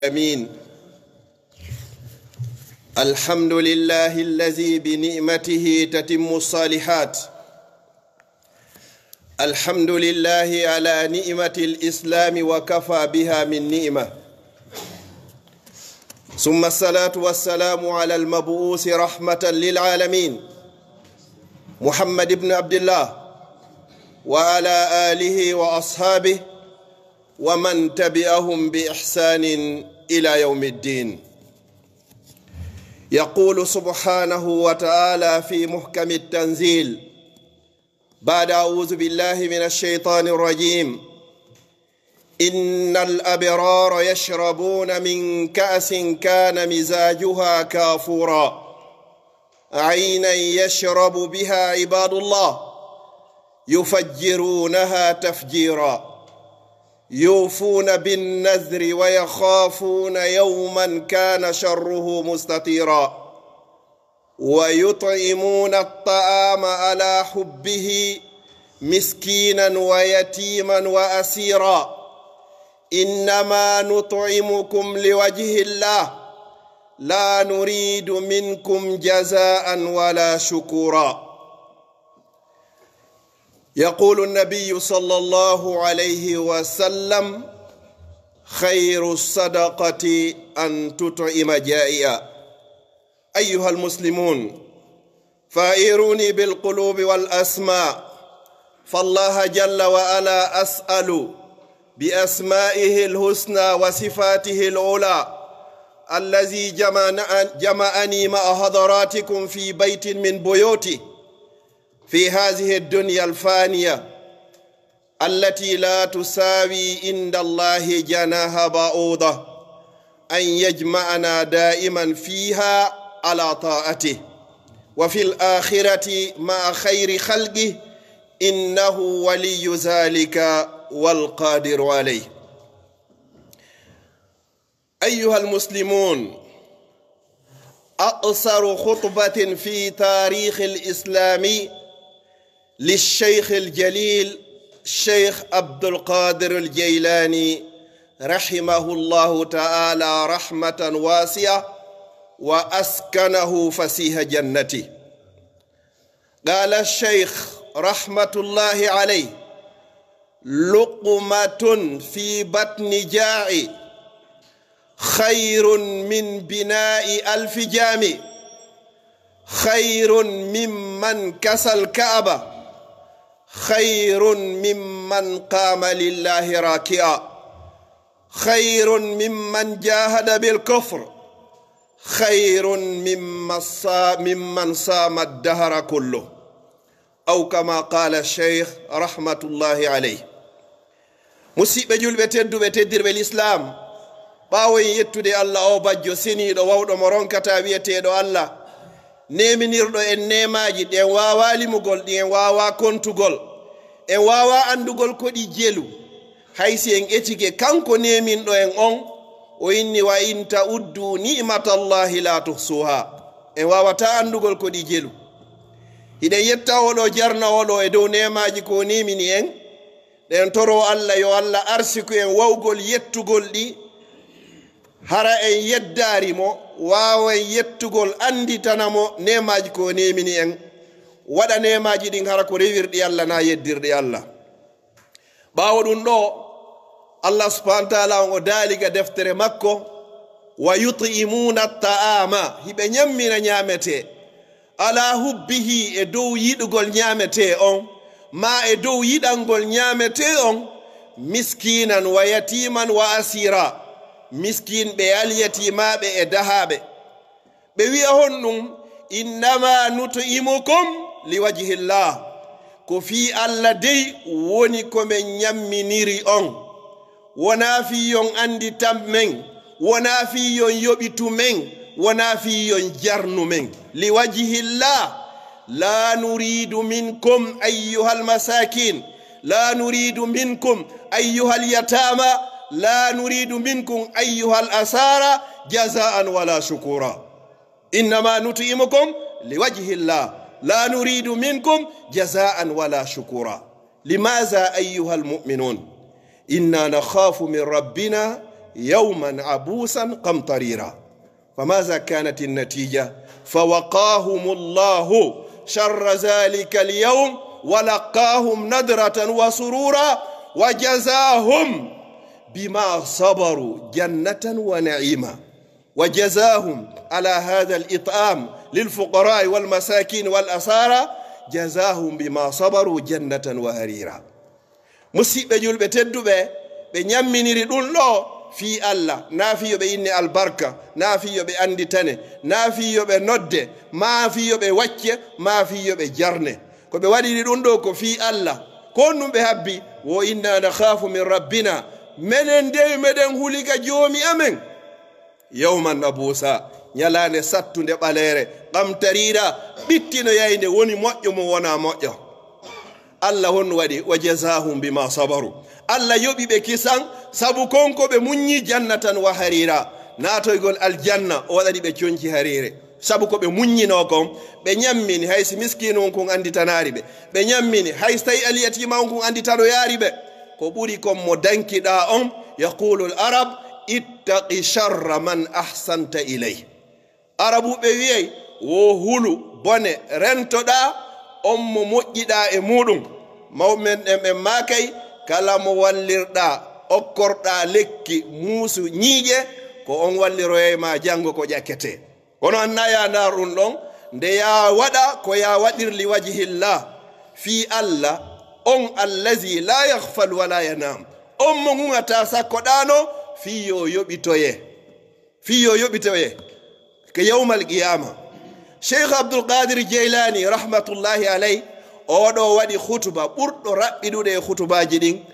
آمين. الحمد لله الذي بنعمته تتم الصالحات. الحمد لله على نعمة الإسلام وكفى بها من نعمة. ثم الصلاة والسلام على المبعوث رحمة للعالمين محمد بن عبد الله وعلى آله وأصحابه ومن تبعهم بإحسان إلى يوم الدين. يقول سبحانه وتعالى في محكم التنزيل بعد أعوذ بالله من الشيطان الرجيم: إن الأبرار يشربون من كأس كان مزاجها كافورا عينا يشرب بها عباد الله يفجرونها تفجيرا يوفون بالنذر ويخافون يوما كان شره مستطيرا ويطعمون الطعام على حبه مسكينا ويتيما وأسيرا إنما نطعمكم لوجه الله لا نريد منكم جزاء ولا شكورا. يقول النبي صلى الله عليه وسلم: خير الصدقة أن تطعم جائعا. أيها المسلمون، فائروني بالقلوب والأسماء، فالله جل وعلا أسأل بأسمائه الحسنى وصفاته العلى الذي جمعني مع حضراتكم في بيت من بيوته في هذه الدنيا الفانية التي لا تساوي عند الله جناح بعوضة، أن يجمعنا دائما فيها على طاعته وفي الآخرة مع خير خلقه، إنه ولي ذلك والقادر عليه. أيها المسلمون، أقصر خطبة في تاريخ الإسلام للشيخ الجليل الشيخ عبد القادر الجيلاني رحمه الله تعالى رحمة واسعة وأسكنه فسيح جنته. قال الشيخ رحمة الله عليه: لقمة في بطن جاع خير من بناء 1000 جامع، خير ممن كسى الكعبة، خير ممن قام لله راكعا، خير ممن جاهد بالكفر، خير ممن صام الدهر كله، أو كما قال الشيخ رحمة الله عليه. مسيبة جلبة تدو بتدر بالإسلام باوي يتودي الله أو بجو سيني دو ووضو مرونكتا بيتي دو الله نيمينير دو en nemaji den wawa limugol den wawa kontugol en wawa andugol ko di jelu haysi en etike kanko nemin do en on o inni wa inta uddu ni'matallahi la tuhsuha en wawata andugol ko di jelu hide yetta odo jarna odo e dow nemaji ko nemini en den toro Allah yo Allah arsiku en wawgol yettugol di hara en yeddari mo wawa yettugol anditanamo nemaji ko nemini en wada nemaji din hara ko rewirdi Allah na yeddirdi Allah. Bawo dun do Allah subhanahu wa ta'ala o daliga deftere makko: wa yut'imuna at-ta'ama, hibe nyammina nyamete, ala hubbihi, e dow yidugol nyamete on, ma e dow yidangol nyamete on, miskinan wa yatiman wa asira, miskin be alyatimaɓe e dahaɓe. ɓe wi'a hon ɗum: innama nut'imukum liwajhillah, ko fi Allah dey woni komin ñamminiri on, wona fi yon andi tam men, wona fi yon yoɓitu men, wona fi yon jarnu men. liwajhillah la nuridu minkum ayyuhal masakin, la nuridu minkum ayyuhal yatama, لا نريد منكم أيها الأسارى جزاء ولا شكورا، إنما نطعمكم لوجه الله لا نريد منكم جزاء ولا شكورا. لماذا أيها المؤمنون؟ إنا نخاف من ربنا يوما عبوسا قمطريرا. فماذا كانت النتيجة؟ فوقاهم الله شر ذلك اليوم ولقاهم نضرة وسرورا وجزاهم بما صبروا جنة ونعيما. وجزاهم على هذا الإطعام للفقراء والمساكين والأسارى جزاهم بما صبروا جنة وهريرا. مسيب جول بتدبه بنياميني دونلو في الله نافيو بإني البركة نافيو بأندي تاني نافيو بنود ما فيو بوجه ما فيو بجرنه كو بوادي دوندو كو في الله كونو بهبي وإنا نخاف من ربنا menen de meden hulika jomi amen yawman abusa nyalane sattunde balere qam tarira bittino yayinde woni mojjo mo wona mojjo. Allah hon wadi wajazahum bima sabaru. Allah yobi be kisan sabu konko be munyi jannatan wa harira natoygol aljanna o wadadi be cionci harire sabu ko be munyino ko be nyammini haysi miskinu ko andi tanari be nyammini haysi tay aliyatima ko andi tano yari be ko buri ko mo dankida on yaqulu al-arab ittaqi sharra man ahsanta ilay. Arabu be wi'ay wo hulu bone rentoda on mo mojjida e mudum mawmen be makay kala mo wallirda okkorda lekki musu nyiije ko on walliroye ma jango ko jakete kono annaya narun don nde ya wada ko ya wadirli wajhillah fi Allah on allazi la yaghfal wala yanam on mo ngata sakodano fiyo yobitoye ke yawmal qiyamah. Sheikh Abdul Qadir Jailani rahmatullahi alayhi odo wadi khutba burdo rabbidude khutbaji din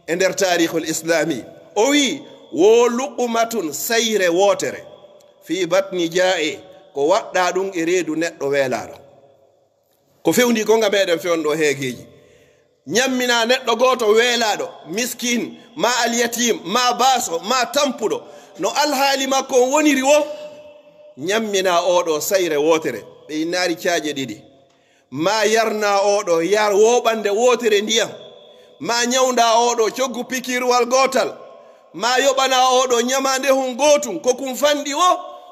e der tarikhul islami o wi wo luqmatun sayre wotere fi batni ja'i ko wadda dum e reedu neddo welado ko fewndi ko nga meden fewndo hegeji nyammina neddo goto welado miskin ma al yatim ma baso ma tampudo no alhaali makko woniri wo nyammina odo sayre wotere be inari caaje didi ma yarna odo yar wobande wotere ndiyam ma nyawnda odo coggu pikirwal gotal ma yobana odo nyamande hun gotum ko kum fandi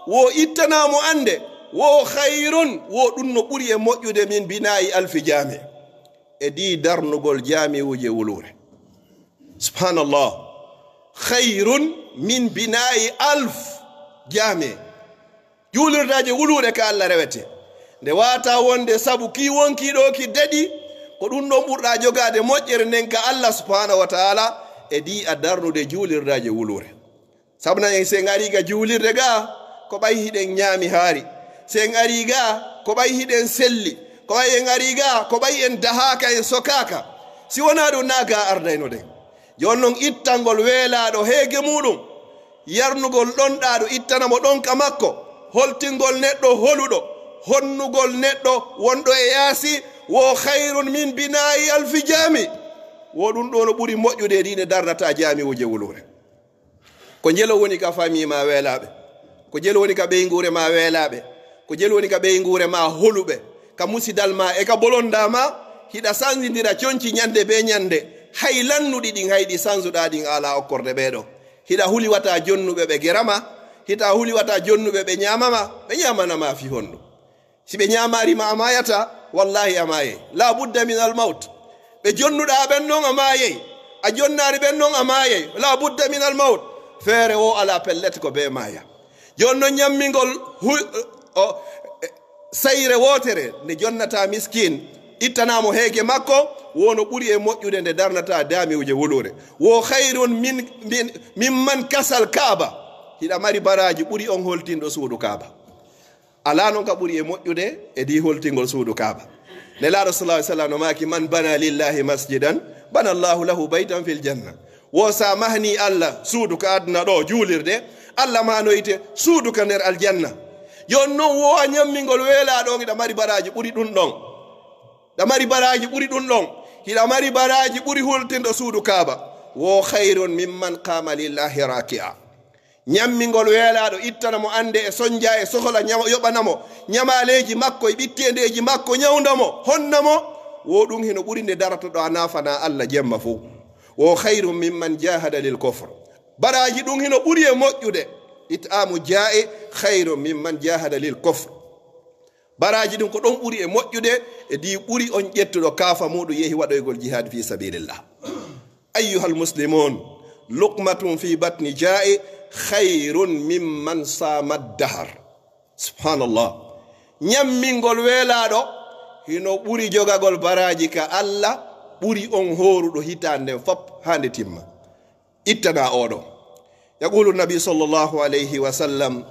wo ittanamo ande wo khairun wo dunno buri e mojjude min binayi alfi jami e di darnugol jami wuje wulure subhanallah khairun min binayi alf jami julirdaje wulure ka Allah rewete nde wata wonde sabu ki wonki do ki dedi ko dum do burda jogade mojjere nen ka Allah subhanahu wa ta'ala e di adarnude julirdaje wulure sabna en se ngari ga julirde ga ko bay hiden nyami hari se ngari ga ko bay hiden selli ko bay ngari ga ko bay en dahaka en sokaka si wona do naga ardayno de jonnon ittangol welado hege mudum yarnugol don daado ittanamo don ka makko holtingol neddo holudo honnugol neddo wondo e yaasi wo khairun min binayi alfi jami wo dum do no buri mojjude dine darnata jami wuje wulure ko jelo woni ka fami ma welabe ko jelo woni ka be ngure ma welabe ko jelo woni ka be ngure ma holube ka musidal ma e ka bolonda ma hida sanzindira cionci nyande be nyande hay lannudi din haydi sanzuda din ala okkorde bedo hida huli wata jonnube be gerama hita huli wata jonnube be nyamama be nyamana ma fi honno si be nyamari ma amayata wallahi amaye la budda min al maut be jonnuda ben non amaye a jonnari ben non amaye la budda min al maut fere o ala pellet ko be maya jonno nyammingol sayre wotere ne jonnata miskin ittanamo hege makko wono buri e mojjude nde darnata dami wuje wulure wo khairun mimman kasal kaaba hida mari baraji buri on holtindo suudu kaaba ala non ka buri e mojjude e di holtingol suudu kaaba ne la rasulullah sallallahu alaihi wasallam maki man bana lillahi masjidan bana allah lahu baytan fil janna wo sa mahni allah suudu ka adna do julirde allah ma noyite suudu ka ner aljanna yonno wo nyammingol wela do ngida mari baraji buri dun don da mari baraji buri dun don hida mari baraji buri holtindo suudu kaaba wo khairun mimman qama lillahi raki'a nyammingol welado ittana mo ande e sonja e sohola yobanamo nyamaleji makko e bittendeji makko nyawndamo honnamo wo dum hino burinde darato do anafana Allah jemma fu wo khairum mimman jahada lil kufr baraji ɗum hino ɓuri e moƴƴude it'amu ja'i khairu mimman jahada lil kufr baraji ɗum ko ɗon ɓuri e moƴƴude e di ɓuri on ƴettuɗo kaafa muɗum yehi waɗoygol jihad fi sabilillah ayyuhal muslimun luqmatun fi batni ja'i khairun mimman samad dahar subhanallah ñammingol weelaaɗo hino ɓuri jogagol baraji ka Allah ɓuri on horuɗo hitande fop hande timma ittana oɗo yaqulu nabi sallallahu alayhi wa sallam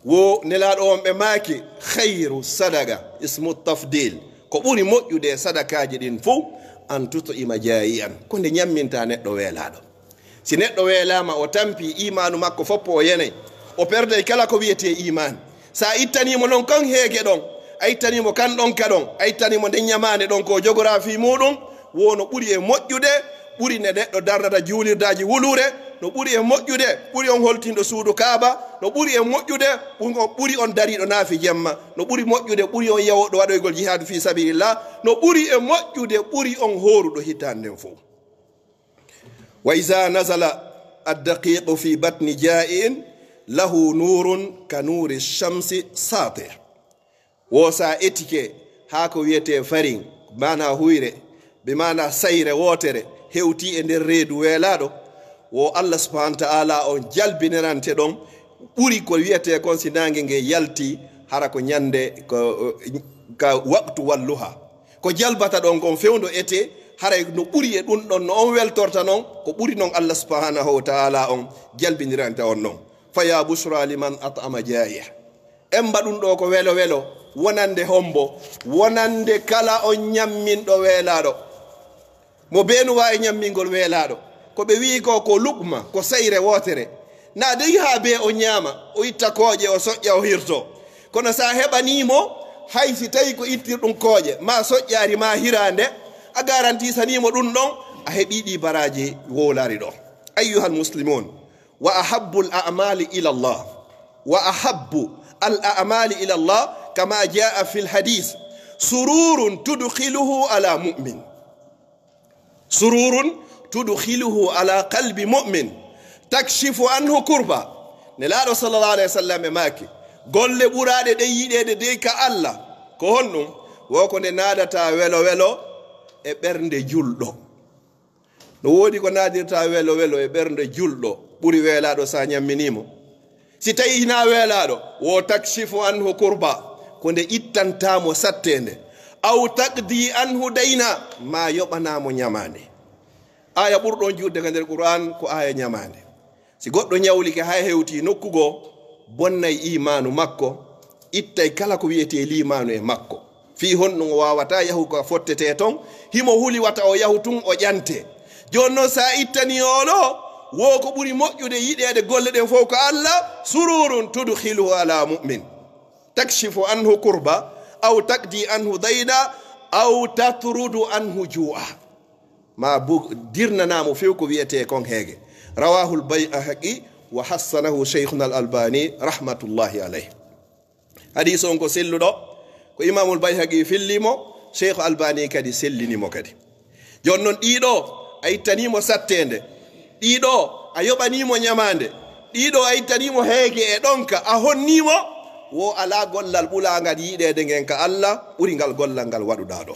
wo nelaɗo on ɓe maaki khayru sadaga ismu tafdil ko ɓuri moƴƴude sadakaji ɗin fo an tuto ima jayi an ko nde ñamminta neɗɗo weelaɗo si neɗɗo weelama o tampi imanu makko foppo o yenay o perde kala ko wiyete iman sa ittanimo non kan heege ɗon a ittanimo kan ɗon ka ɗon a ittanimo nden ñamande ɗon ko jogorafi muɗum wono ɓuri e moƴƴude ɓuri ne neɗɗo dardata juulirdaji wulure no ɓuri e moƴƴude ɓuri on holtinɗo suudu kaaba no ɓuri e moƴƴude ɓuri on dariɗo naafi jemma no ɓuri moƴƴude ɓuri on yawoɗo waɗoygol jihadu fi sabilillah no ɓuri e moƴƴude ɓuri on horuɗo hitande nden fof wa iza nazala addaqiqu fi batni ja'in lahu nurun ka nuri shamsi sati wo sa etike ha ko wiyete farin mana huyre be mana sayre wotere hewti e nder reedu weelaɗo wo Allah subhanahu wa ta'ala on jalbinirante ɗon ɓuri ko wiyete kon si nange nge yalti hara ko ñande ka waqtu walluha ko jalbata ɗon kon fewndo ete haray no ɓuri e ɗum ɗon no on weltorta noon ko ɓuri noon Allah subhanahu wa ta'ala on jalbinirante on noon faya bushra liman at'ama ja'ih en baɗum ɗo ko welo welo wonande hombo wonande kala on ñamminɗo weelaɗo mo beenu wawi ñammingol weelaɗo ko ɓe wi ko lukma ko sayre wotere na dey ha be o ñaama o itta kooƴe o soƴƴa o hirto kono sa heɓanimo hay si tawi ko ittir ɗum kooƴe ma soƴƴari ma hirande a garantisanimo ɗum ɗon a heɓi ɗi baraji wowlari ɗo ayyuhal muslimun wa ahabbu al a'mali ila Allah wa ahabbu al a'mali ila Allah kama jaa fi al hadith sururun tudkhiluhu ala mu'min sururun tudkhiluhu ala qalbi mu'min takshifu anhu kurba nelaɗo sallallahu alayhi wa sallam e maaki golle ɓuraɗe ɗe yiɗede de ka Allah ko honɗum woko nde naadata welo welo e ɓernde julɗo no woodi ko naadirta welo welo e ɓernde julɗo ɓuri weelaɗo sa ñamminimo si tawi hina weelaɗo wo takshifu anhu kurba ko nde ittantamo sattende aw taqdi anhu dayna ma yoɓanamo ñamande aya ɓurɗon juutde ka nder qur'an ko aya ñamande si goɗɗo ñawlike ha hewti nokkugo bonnay imanu makko ittay kala ko wiyete limanu e makko fi honɗum o wawata yahu ko fottete ton himo huli wata o yahu tun o ƴante joni noon sa ittani oɗo wo ko ɓuri moƴƴude yiɗede golle ɗen fof ko Allah sururun tudkhiluhu ala mu'min takshifu anhu kurba aw taqdi anhu dayna aw tatrudu anhu ju'a ma dirnanamo few ko wiyete kon heege rawahu al-bayhaqi wa hassanahu shaykhuna al-albani rahmatullahi alayhi hadith on ko selluɗo ko imamul bayhaqi fillimo sheikh albani kadi sellinimo kadi jon non ɗiɗo a ittanimo sattende ɗiɗo a yoɓanimo ñamande ɗiɗo a ittanimo heege e ɗonka a honnimo wo ala gollal ɓulagal yiɗede ngen ka Allah ɓuri ngal gollal ngal waɗuɗa ɗo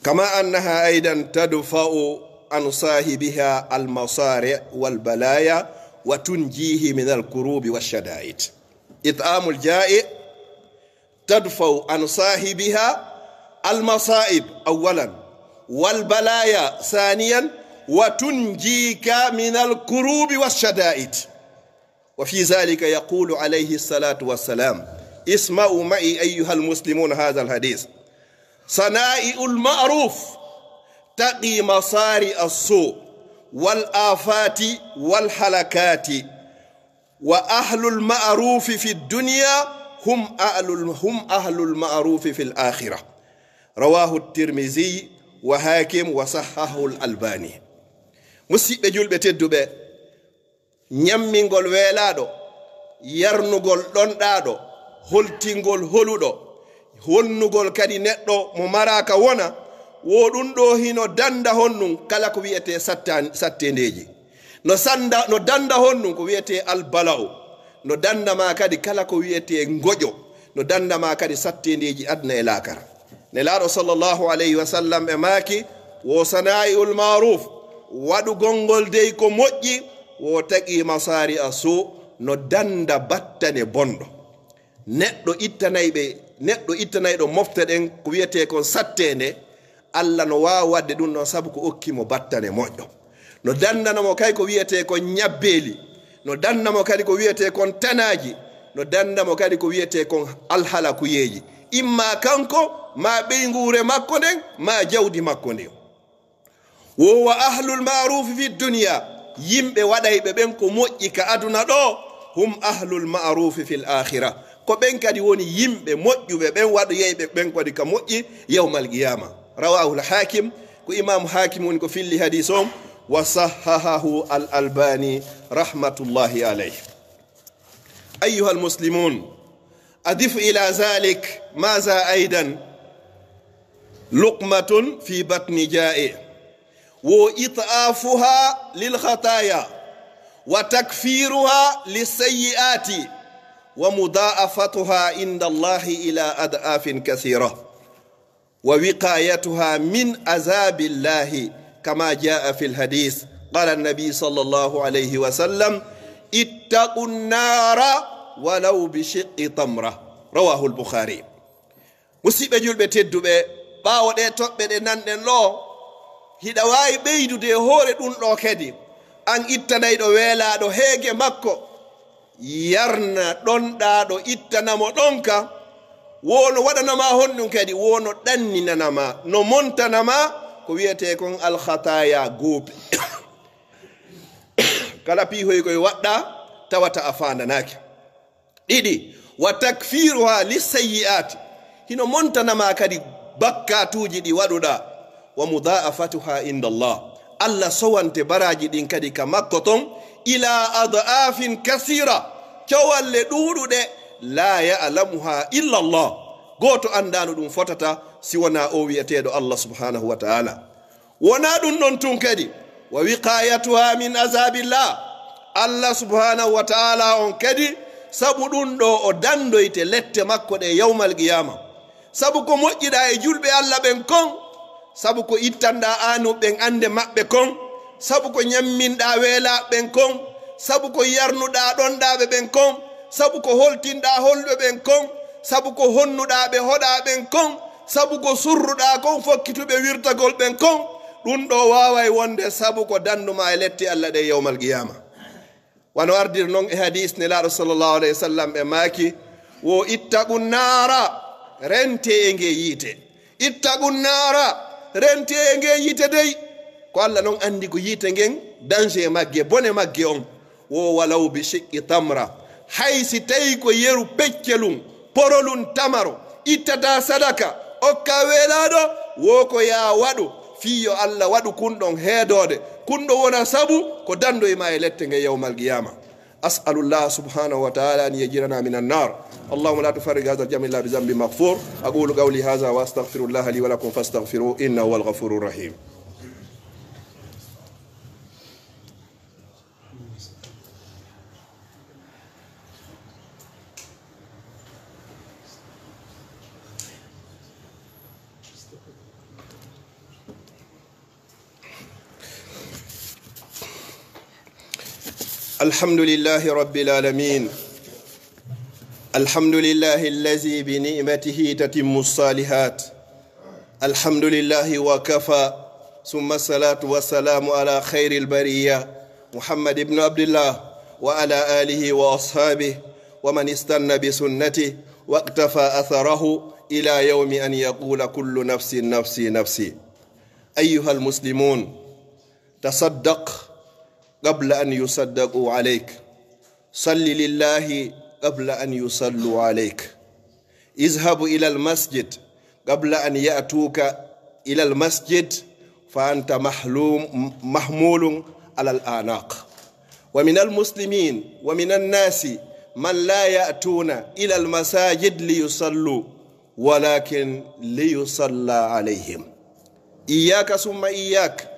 kama annaha aidan tadfa'u an sahibiha almasari walbalaya wa tunjihi min alkurubi washada'id it'amul ja'i تدفع عن صاحبها المصائب أولا والبلايا ثانيا وتنجيك من الكروب والشدائد وفي ذلك يقول عليه الصلاة والسلام اسمعوا معي أيها المسلمون هذا الحديث صنائع المعروف تقي مصاري السوء والآفات والحلكات وأهل المعروف في الدنيا هم أهل المعروف في الآخرة رواه الترمذي وحاكم وصححه الألباني مسيب جلبة تدبة ñammingol weelaaɗo yarnugol ɗonɗaaɗo holtingol holuɗo honnugol kadi neɗɗo mo maraka wona woɗum ɗo hino danda honnum kala ko wiyete sattendeji no danda honnu ko wiyete albala'u no danda ma kadi kala ko wiyete ngojo no danda ma kadi sattendeji adna e lakara nelaɗo sallallahu alayhi wa sallam e maaki wo sanai'ul maruf waɗu gongol dey ko moƴƴi wo taqi masari a suu no danda battane bonɗo neɗɗo ittanayɗo mofte ɗen ko wiyete kon sattende Allah no wawa wadde ɗum ɗon saabu ko okkimo battane moƴƴo no dandanamo kay ko wiyete kon ñabbeli no dandamo kadi ko wiyete kon tanaji no dandamo kadi ko wiyete kon alhalakuyeji imma kanko ma ɓeygure makko nden ma jawdi makko nden wowa ahlul ma'rufi fi dunya yimɓe waɗayɓe ɓen ko moƴƴi ka aduna ɗo hum ahlul ma'rufi fil akhirah ko ɓen kadi woni yimɓe moƴƴuɓe ɓen waɗoyeyɓe ɓen kadi ka moƴƴi yawmal qiyama rawahu al-hakim ko imam hakim woni ko filli hadis on wa sahahahu al-albani rahmatullahi alayh ayyuha al-muslimun adif ila zalik maza aidan luqmatun fi batni ja'i wa it'afuha lil khataya wa takfiruha lisayyiati wa mudha'afatuha inda Allahi ila ad'afin kathira wa wiqayatuha min azabillahi kama jaa fil hadith qala an-nabi sallallahu alayhi wa sallam ittaqun nara walau bi shiqqi tamra rawahu al-bukhari musibe julbe tedduɓe ɓawo ɗe toɓɓe ɗe nanɗen ɗo hiɗa wawi ɓeydude hoore ɗum ɗo kadi an ittanayɗo weelaɗo heege makko yarna ɗonɗaɗo ittanamo ɗonka wono waɗanama honɗum kadi wono ɗanninanama no montanama ko wiyete kon alkhataya gooɓe kala piihoy koye waɗɗa tawata a fandanake ɗiɗi wa takfiruha lisayyi'ati hino montanama kadi bakkatuji ɗi waɗuɗa wa mudha'afatuha inda Allah sowante baraji ɗin kadi ka makko ton ila adafin kasira cowalle ɗuɗuɗe la ya'lamuha illa Allah goto andano ɗum fotata si wona o wiyeteɗo Allah subhanahu wa ta'ala wona ɗum ɗon tun kadi wa wiqayatuha min azabillah Allah subhanahu wa ta'ala on kadi sabu ɗum ɗo o dandoyte lette makko ɗe yawmal qiyama sabu ko moƴƴiɗa e julɓe Allah ɓen kon sabu ko ittanɗa anuɓen ande maɓɓe kon sabu ko ñamminɗa weelaɓen kon sabu ko yarnuɗa ɗonɗaɓe ɓen kon sabu ko holtinɗa holɓe ɓen kon sabu ko honnuɗa ɓe hoɗaɓen kon sabu ko surruɗa kon fokkituɓe wirtagol ɓen kon ɗum ɗo waway wonde sabu ko danduma e letti Allah ɗe yawmal qiyama wano ardir noon e hadis nelaɗo sallllahu alayhi wa sallam ɓe maaki wo ittaqun nara rente e nge yiite ittaqun nara rente e nge yiite dey ko Allah noon andi ko yiite ngen danger magge bone magge on wo walaw bi shiqqi tamra hay si tawi ko yeru peccelum porolum tamaro ittata sadaka okka weelaɗo wo ko ya waɗu fiyo Allah waɗu kunɗon heedode kunɗo wona sabu ko dando e ma e lette nge yawmal qiyama as'alullah subhanahu wa ta'ala an yajirana minan nar اللهم لا تفرج هذا الجمع الا بذنب مغفور اقول قولي هذا واستغفر الله لي ولكم فاستغفروه انه هو الغفور الرحيم الحمد لله رب العالمين الحمد لله الذي بنعمته تتم الصالحات الحمد لله وكفى ثم الصلاة والسلام على خير البرية محمد بن عبد الله وعلى آله وأصحابه ومن استنى بسنته واقتفى أثره إلى يوم أن يقول كل نفس نفسي نفسي أيها المسلمون تصدق قبل أن يصدقوا عليك صل لله قبل أن يصلوا عليك اذهب إلى المسجد قبل أن يأتوك إلى المسجد فأنت محمول على الأعناق ومن المسلمين ومن الناس من لا يأتون إلى المساجد ليصلوا ولكن ليصلى عليهم إياك ثم إياك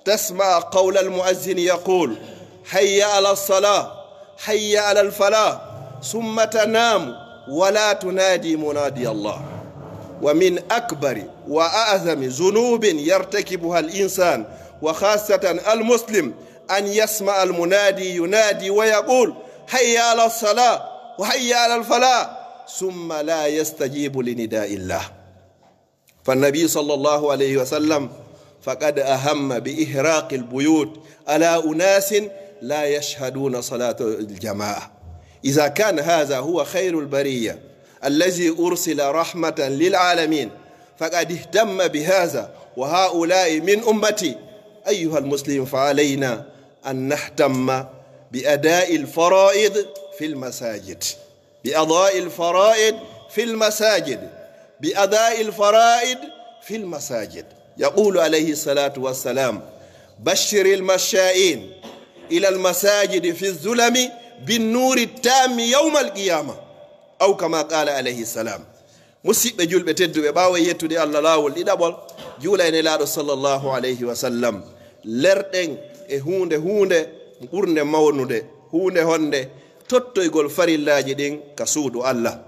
تسمع قول المؤذن يقول هيا على الصلاة هيا على الفلاح ثم تنام ولا تنادي منادي الله. ومن أكبر وأعظم ذنوب يرتكبها الإنسان وخاصة المسلم أن يسمع المنادي ينادي ويقول هيا على الصلاة وهيا على الفلاح ثم لا يستجيب لنداء الله. فالنبي صلى الله عليه وسلم فقد أهم بإحراق البيوت على أناس لا يشهدون صلاة الجماعة. إذا كان هذا هو خير البرية الذي أرسل رحمة للعالمين فقد اهتم بهذا وهؤلاء من أمتي، أيها المسلم فعلينا أن نهتم بأداء الفرائض في المساجد، بأداء الفرائض في المساجد، بأداء الفرائض في المساجد. يقول عليه الصلاة والسلام بشر المشائين إلى المساجد في الظلم بالنور التام يوم القيامة أو كما قال عليه السلام. مسيب جول بتدو باوي يتودي الله لاول إدابول جولا إن صلى الله عليه وسلم لرتن هونde ɓurde mawnude hunde honde tottoygol farillaji ɗin ka suudu Allah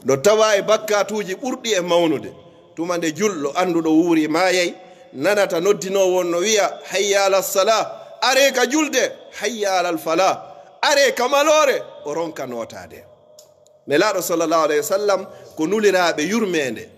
do tawa e bakkatuji ɓurɗi e mawnude tuma nde julɗo anduɗo wuuri mayay nanata noddinowo no wiya hayya ala sala are ka julde hayya ala fala are ka malore o ronka notade. nelaɗo sallallahu alayhi wa sallam ko nuliraɓe yurmede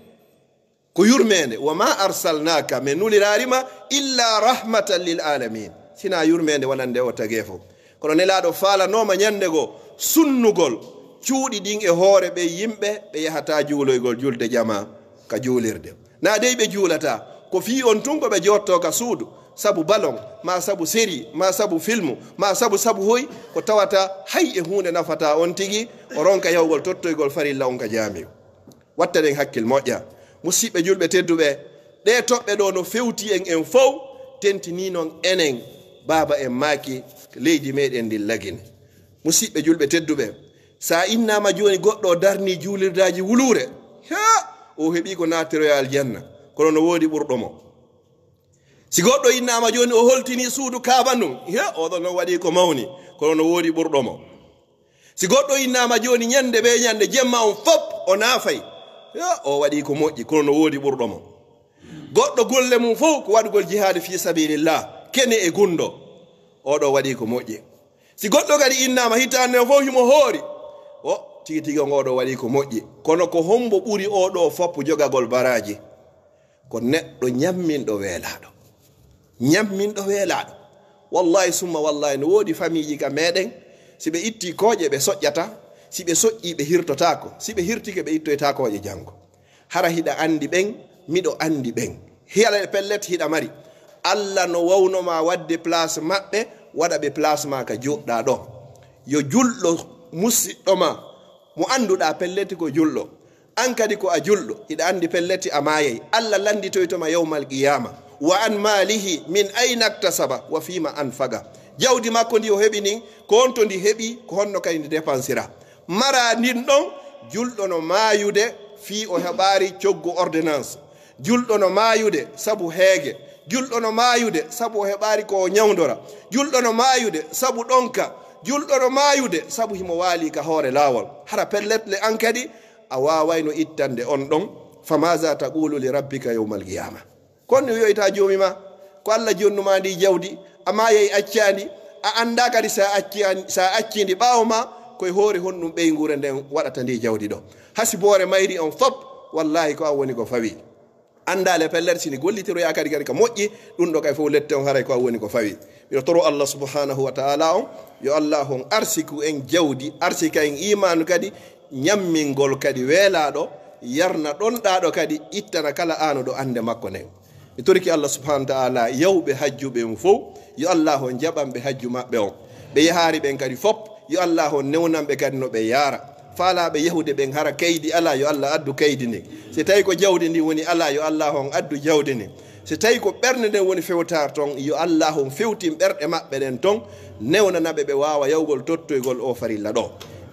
ko yurmede wa ma arsalnaka min nulirarima illa rahmatan lil alamin sina yurmede wonande o tagefo kono nelaɗo falanoma ñandego sunnugol cuuɗi ɗin e hoore ɓe yimɓe ɓe yahata juuloygol julde jama ka juulirde na dey ɓe juulata ko fi on tun ko ɓe jotto ka suudu sabu ballon ma sabu série ma sabu filmu ma sabu hoy ko tawata hay e hunde nafata on tigi o ronka yawgol tottoygol farilla on ka jaami. watta ɗen hakkil moƴƴa musidɓe julɓe tedduɓe ɗe toɓɓe ɗo no fewti en fof tentini noon enen baba en maaki leydi meɗen ndin lagine. musidɓe julɓe tedduɓe sa innama joni goɗɗo darni juulirdaji wulure o heeɓi ko natiroya aljanna kono no woodi ɓurɗo mo. si goɗɗo innama joni o holtini suudu kaaba ndun oɗon no waɗi ko mawni kono no woodi ɓurɗo mo. si goɗɗo innama joni ñande ɓe ñande jemma on fop o naafay o waɗi ko moƴƴi kono no woodi ɓurɗo mo. goɗɗo golle mum fof ko waɗugol jihadu fi sabilillah kene e gundo oɗo waɗi ko moƴƴi. si goɗɗo kadi innama hitande fof himo hoori o tigi tigi ngoɗo waɗi ko moƴƴi kono ko hombo ɓuri oɗo foppo jogagol baraji ko neɗɗo ñamminɗo weelaɗo wallahi summa wallahi no woodi famille ka meɗen si ɓe itti kooƴe ɓe soƴƴata si ɓe soƴƴi ɓe hirtotako si ɓe hirtike ɓe ittoyta kooƴe janggo hara hiɗa andi ɓen miɗo andi ɓen hiyala pellet hiɗa mari Allah no wawnoma wadde place maɓɓe waɗa ɓe place ma ka joɗɗa ɗo yo julɗo musiɗɗoma mo anduɗa pelleti ko julɗo an kadi ko a julɗo hiɗa andi pelleti a mayay Allah landitoytoma yawmal qiyama wa an malihi min ayna iktasaba wa fima anfaga jawdi makko ndi o heɓi nin ko on to ndi heɓi ko honno kadi ndi dépensira mara ndin ɗon julɗo no mayude fi o heɓari coggu ordonnance julɗo no mayude sabu heege julɗo no mayude sabu o heɓari ko ñawdora julɗo no mayude sabu ɗonka julɗo no mayude sabu himo waali ka hoore laawol hara pelletle an kadi a wawayno ittande on ɗon famaza taqulu li rabbika yawmal qiyama konno wiyoyta joomi ma ko Allah jonnuma ndi jawdi amma yeyi accandi a anda kadi sa accindi ɓaawo ma koye hoore honɗum ɓeygure nden waɗata ndi jawdi ɗo hasiboore mayri on fop wallahi ko an woni ko fawi andale pellere sini gollitiroya kadi ka moƴƴi ɗum ɗo kay fof lette on haray ko an woni ko fawi miɗo toro Allah subhanahu wa ta'ala on yo Allah on arsiku en jawdi arsika en imanu kadi ñammingol kadi weelaɗo yarna ɗonɗaɗo kadi ittana kala anuɗo ande makko nden mi toriki Allah subhanahu wa ta'ala yawɓe hajjuɓe en fof yo Allah on jaɓanɓe hajju maɓɓe on ɓe yahari ɓen kadi fop yo Allah on newnanɓe kadi no ɓe yaara faalaɓe yahude ɓen hara kaydi ala yo Allah addu kaydi ndi si tawi ko jawdi ndi woni ala yo Allah on addu jawdi ndi si tawi ko ɓernde nden woni fewtar ton yo Allah on fewtin ɓerɗe maɓɓe ɗen ton newnanaɓe ɓe wawa yawgol tottoygol o farilla ɗo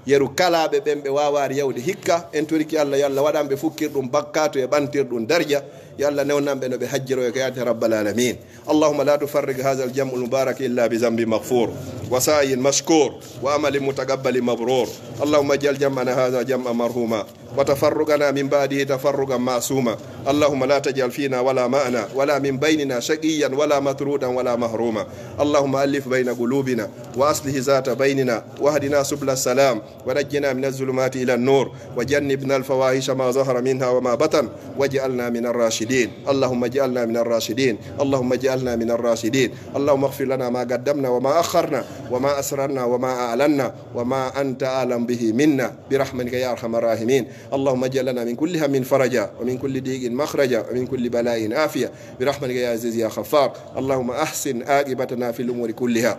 yeru kalaɓe ɓen ɓe wawari yawde hikka en toriki Allah yo Allah waɗanɓe fukkirɗum bakkatu e ɓantirɗum darja يا الله نونام بينو بحجر ويكيات رب العالمين. اللهم لا تفرق هذا الجمع المبارك إلا بذنب مغفور وسعي مشكور وأمل متقبل مبرور. اللهم اجعل جمعنا هذا جمع مرحوما وتفرقنا من بعده تفرقا معصوما. اللهم لا تجعل فينا ولا معنا ولا من بيننا شقيا ولا مطرودا ولا محروما. اللهم ألف بين قلوبنا وأصلح ذات بيننا واهدنا سبل السلام ونجنا من الظلمات إلى النور وجنبنا الفواحش ما ظهر منها وما بطن واجعلنا من الراشدين. اللهم اجعلنا من الراشدين. اللهم اجعلنا من الراشدين. اللهم اغفر لنا ما قدمنا وما أخرنا وما أسررنا وما أعلنا وما أنت أعلم به منا برحمتك يا أرحم الراحمين. اللهم اجعل لنا من كل هم فرجا ومن كل ضيق مخرجا ومن كل بلاء عافية برحمتك يا عزيز يا غفار. اللهم أحسن عاقبتنا في الأمور كلها.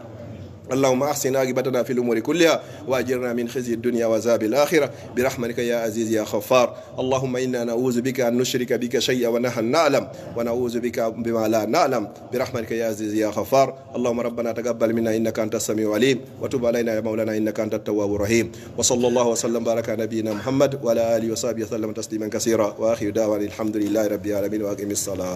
اللهم أحسن عاقبتنا في الأمور كلها وأجرنا من خزي الدنيا وعذاب الآخرة برحمتك يا عزيز يا غفار. اللهم إنا نعوذ بك أن نشرك بك شيئا ونحن نعلم ونعوذ بك بما لا نعلم برحمتك يا عزيز يا غفار. اللهم ربنا تقبل منا إنك أنت السميع العليم وتب علينا يا مولانا إنك أنت التواب الرحيم. وصلى الله وسلم بارك على نبينا محمد وعلى آله وصحبه وسلم تسليما كثيرا وآخر دعوانا الحمد لله رب العالمين وأقم الصلاة.